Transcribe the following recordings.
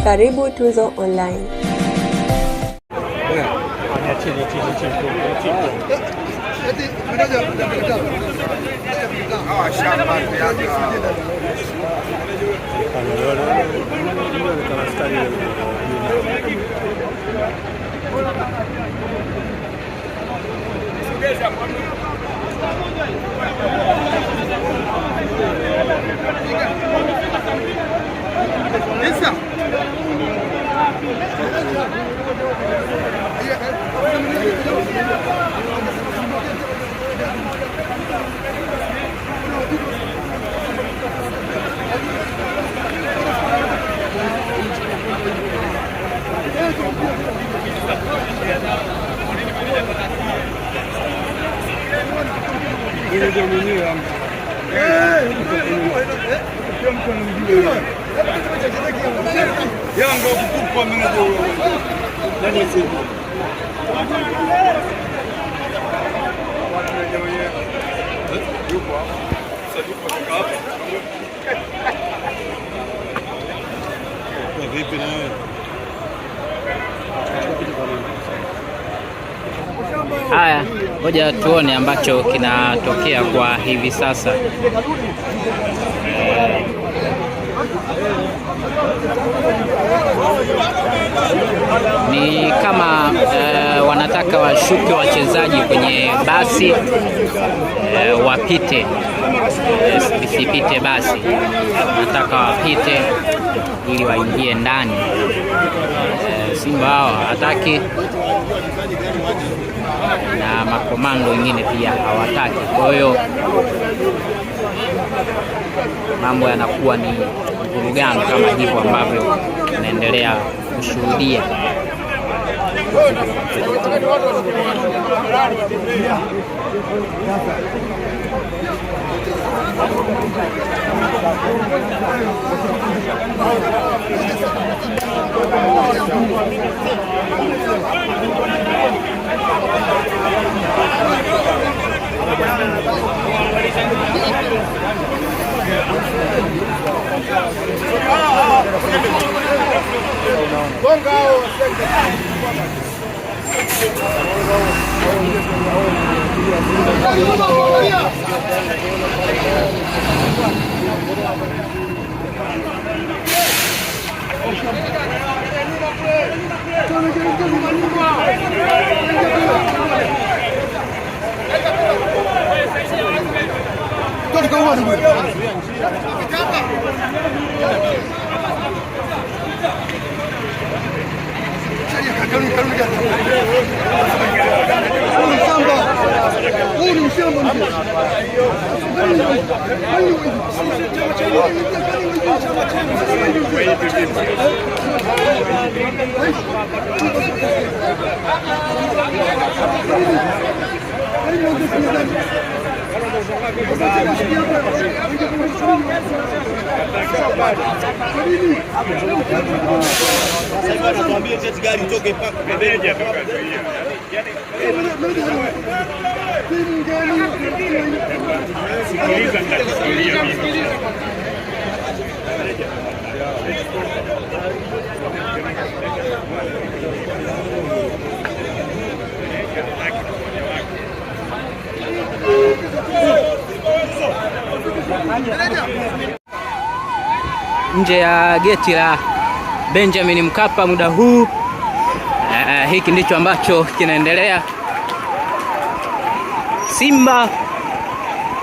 Karibu Tuzo Online. Haya, ngoja tuone ambacho kinatokea kwa hivi sasa. Ni kama wanataka washuke wachezaji kwenye basi wapite, lisipite basi, wanataka wapite ili waingie ndani. Simba hao hataki na makomando wengine pia hawataki. Kwa hiyo mambo yanakuwa ni vurugano kama hivyo ambavyo tunaendelea kushuhudia. Nje ya geti la Benjamin Mkapa muda huu, hiki ndicho ambacho kinaendelea. Simba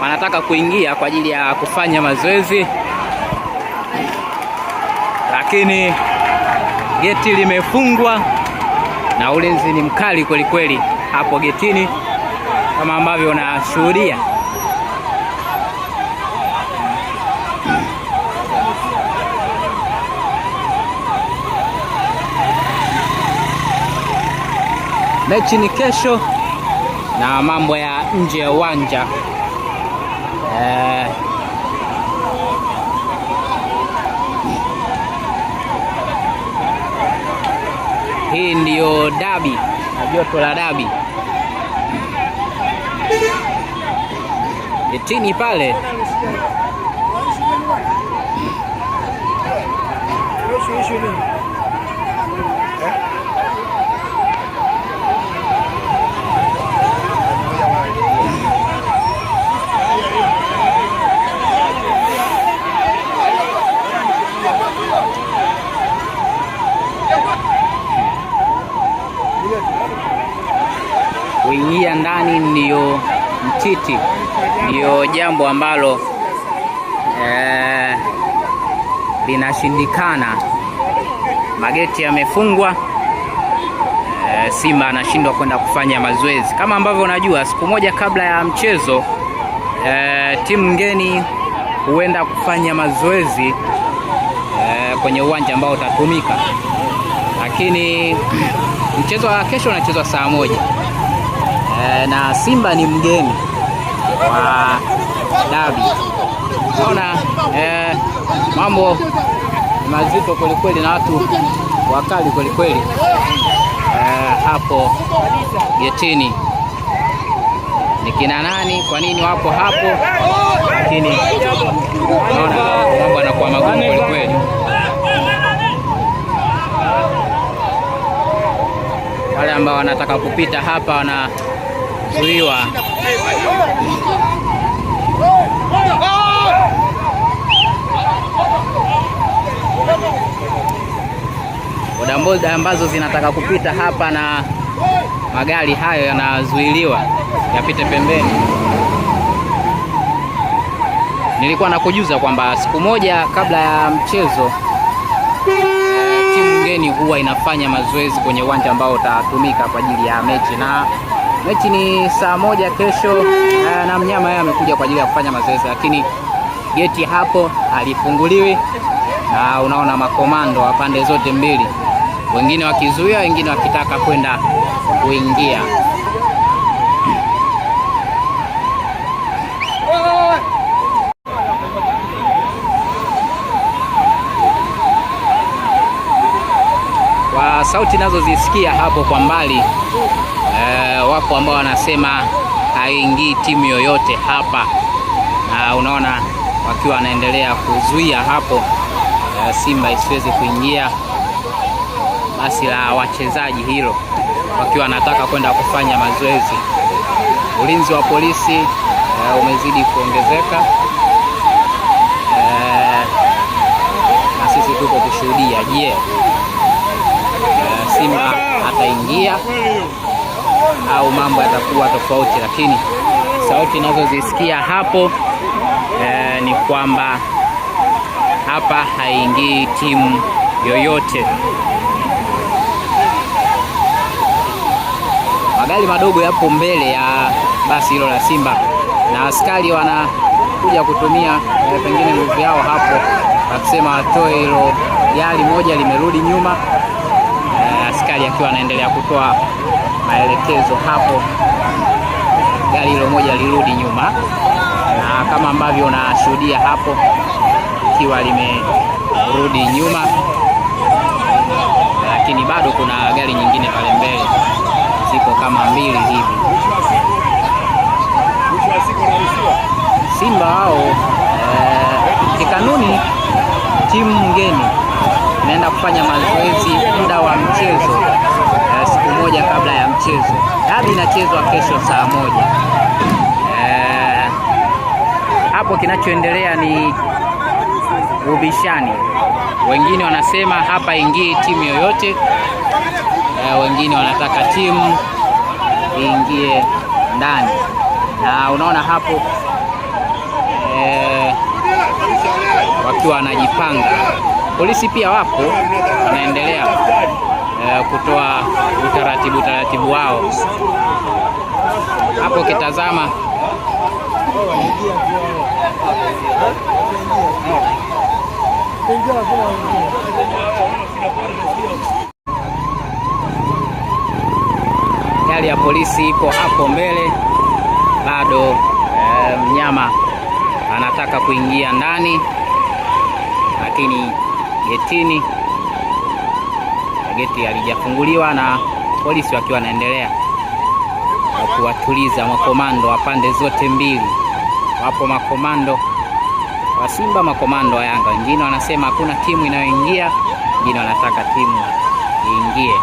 wanataka kuingia kwa ajili ya kufanya mazoezi, lakini geti limefungwa na ulinzi ni mkali kweli kweli hapo getini kama ambavyo unashuhudia. Mechi ni kesho na mambo ya nje ya uwanja hii ndiyo dabi na joto la dabi getini pale. kuingia ndani ndiyo mtiti, ndiyo jambo ambalo linashindikana. Mageti yamefungwa, Simba anashindwa kwenda kufanya mazoezi. Kama ambavyo unajua, siku moja kabla ya mchezo timu ngeni huenda kufanya mazoezi kwenye uwanja ambao utatumika, lakini mchezo wa kesho unachezwa saa 1 na Simba ni mgeni wa dabi. Unaona mambo mazito kwelikweli na watu wakali kwelikweli hapo getini. Ni kina nani? Kwa nini wapo hapo? Lakini naona mambo yanakuwa magumu kwelikweli. Wale ambao wanataka kupita hapa wanazuiwa. Bodaboda ambazo zinataka kupita hapa na magari hayo yanazuiliwa yapite pembeni. Nilikuwa nakujuza kwamba siku moja kabla ya mchezo timu ngeni huwa inafanya mazoezi kwenye uwanja ambao utatumika kwa ajili ya mechi, na mechi ni saa 1 kesho, na mnyama yeye amekuja kwa ajili ya kufanya mazoezi, lakini geti hapo halifunguliwi, na unaona makomando wa pande zote mbili, wengine wakizuia, wengine wakitaka kwenda kuingia. Kwa sauti nazozisikia hapo kwa mbali, wapo ambao wanasema haingii timu yoyote hapa, na unaona wakiwa wanaendelea kuzuia hapo Simba isiweze kuingia basi la wachezaji hilo, wakiwa wanataka kwenda kufanya mazoezi. Ulinzi wa polisi umezidi kuongezeka, na sisi tuko kushuhudia. Je, Simba ataingia au mambo yatakuwa tofauti? Lakini sauti ninazozisikia hapo ni kwamba hapa haingii timu yoyote. Magari madogo yapo mbele ya basi hilo la Simba, na askari wanakuja kutumia pengine nguvu yao hapo, wakisema atoe hilo gari moja limerudi nyuma. Askari akiwa anaendelea kutoa maelekezo hapo, gari hilo moja lirudi nyuma, na kama ambavyo unashuhudia hapo ikiwa limerudi nyuma, lakini bado kuna gari nyingine pale mbele, ziko kama 2 hivi. Simba hao kikanuni, timu ngeni inaenda kufanya mazoezi muda wa mchezo siku moja kabla ya mchezo. Dabi inachezwa kesho saa 1. Hapo kinachoendelea ni ubishani. Wengine wanasema hapa ingii timu yoyote, wengine wanataka timu iingie ndani, na unaona hapo wakiwa wanajipanga. Polisi pia wapo wanaendelea kutoa utaratibu wao hapo. Ukitazama gari ya polisi iko hapo mbele, bado mnyama anataka kuingia ndani, lakini geti halijafunguliwa, na polisi wakiwa wanaendelea kuwatuliza makomando wa pande zote mbili. Wapo makomando wa Simba, makomando wa Yanga. Wengine wanasema hakuna timu inayoingia, wengine wanataka timu iingie.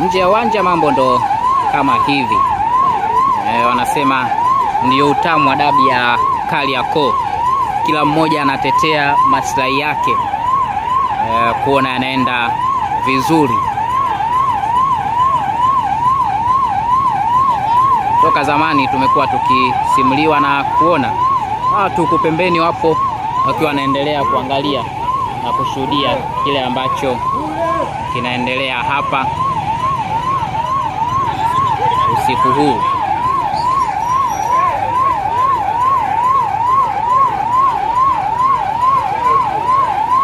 Nje ya uwanja mambo ndo kama hivi. wanasema ndio utamu wa dabi ya Kariakoo. Kila mmoja anatetea maslahi yake kuona yanaenda vizuri. Toka zamani tumekuwa tukisimuliwa na kuona watu huko pembeni wapo wakiwa wanaendelea kuangalia na kushuhudia kile ambacho kinaendelea hapa usiku huu.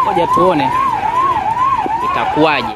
Ngoja tuone itakuwaje.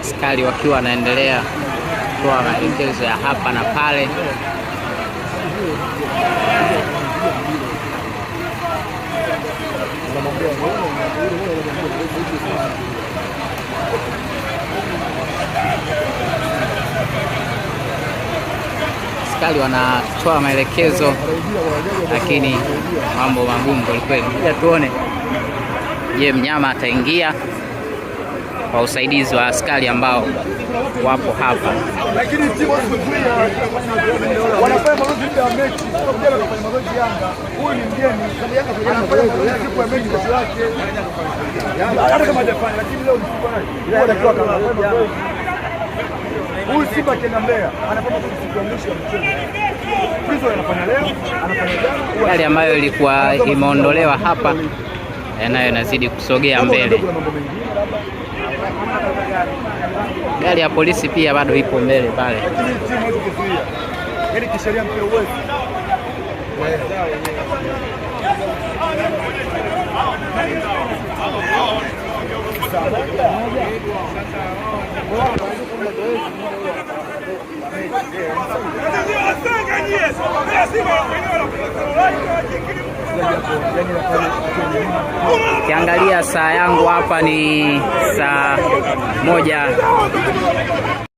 Askari wakiwa wanaendelea kutoa maelekezo ya hapa na pale. Askari wanatoa maelekezo, lakini mambo magumu kwelikweli. Ngoja tuone, je, mnyama ataingia kwa usaidizi wa askari ambao wapo hapa. Lakini timu wanafanya mazoezi ya mechi, ndio wanafanya mazoezi Yanga. Huyu ni mgeni, anafanya mazoezi kwa mechi yake. Hata kama hajafanya, lakini leo ni anatakiwa kama huyu Simba kenda Mbeya, anafanya siku ya mwisho ya mchezo. Hizo anafanya leo, anafanya jana. Gari ambayo ilikuwa imeondolewa hapa nayo inazidi kusogea mbele. Gari ya polisi pia bado ipo mbele pale. Yaani kisheria mpira uwezo. Kiangalia saa yangu hapa ni saa 1.